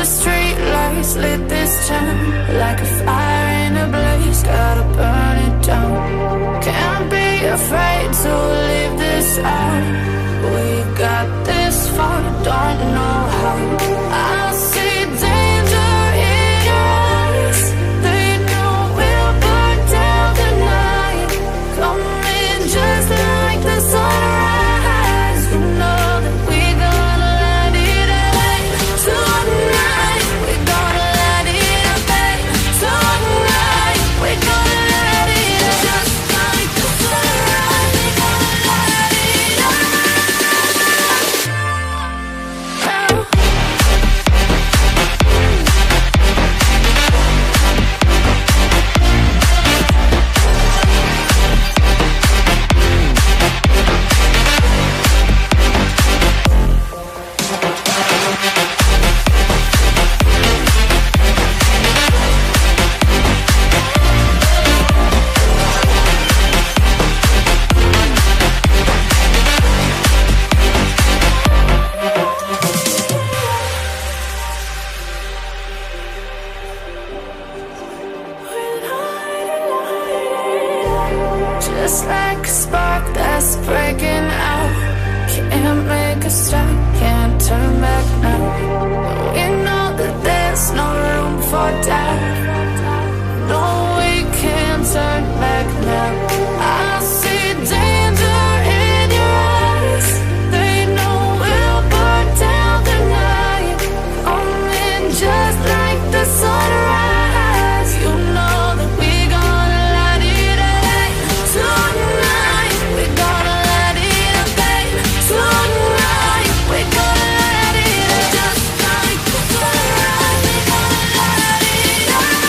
the street lights lit this town like a fire in a blaze, gotta burn it down. Can't be afraid to leave this out. We got this far, don't know how. I see danger in your eyes. They know we'll burn down the night. Coming just like the sunrise. You know that we gonna let it out. Tonight we gonna let it out. Tonight we gonna let it out. Just like the sunrise, we gonna let it out. Just like a spark that's breaking out. Can't make a stop, can't turn back now. We know that there's no room for doubt. No, we can't turn back now. I see danger in your eyes. They know we'll burn down the night. Coming just like the sunrise. You know that we gonna let it out. Tonight we gonna let it out. Tonight we gonna let it out. Just like the sunrise, we gonna let it out.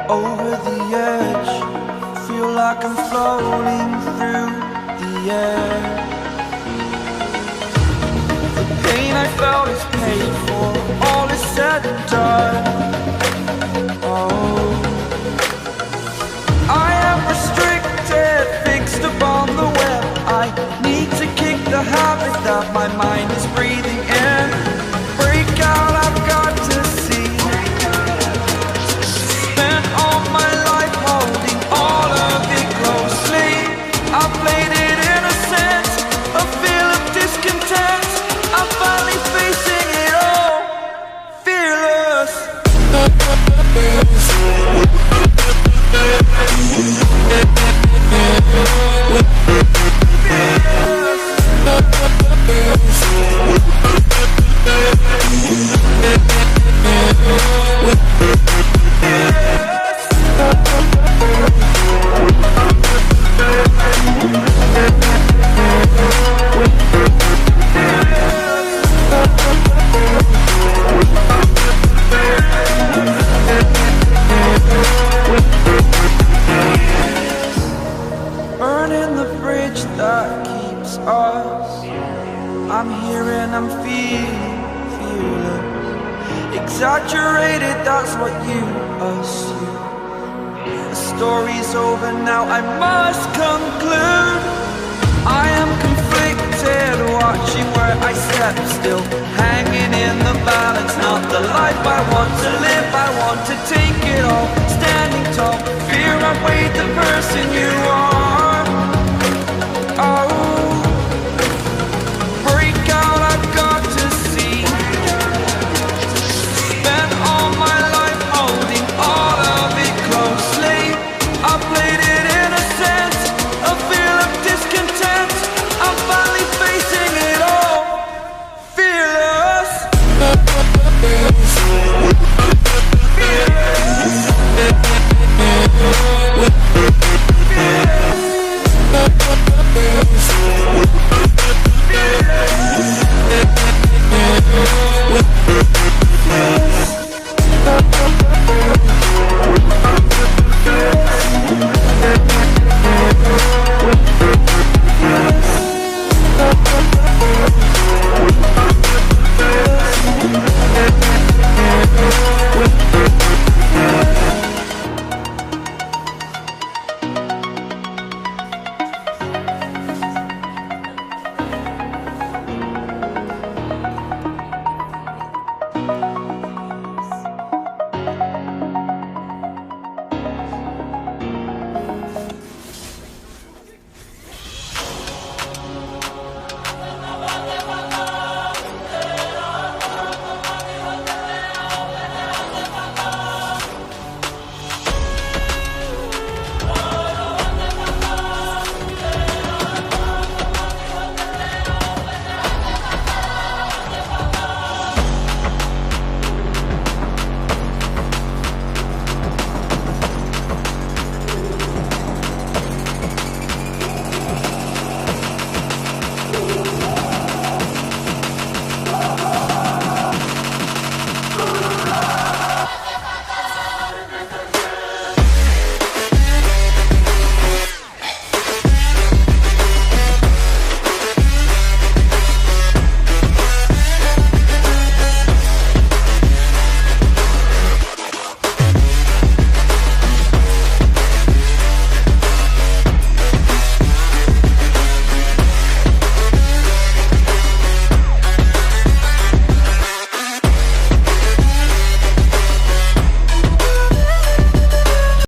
Over the edge, feel like I'm floating through the air. The pain I felt is paid for, all is said and done. Oh, I am restricted, fixed upon the web. I need to kick the habit that my mind is breathing in. Break out, I've got to see. Spent all my life holding all of it closely. I played it innocent, a feel of discontent. I'm finally facing it all, fearless. Burning the bridge that keeps us. I'm here and I'm feeling fearless. Exaggerated, that's what you assume. The story's over now, I must conclude. I am conflicted, watching where I step still, hanging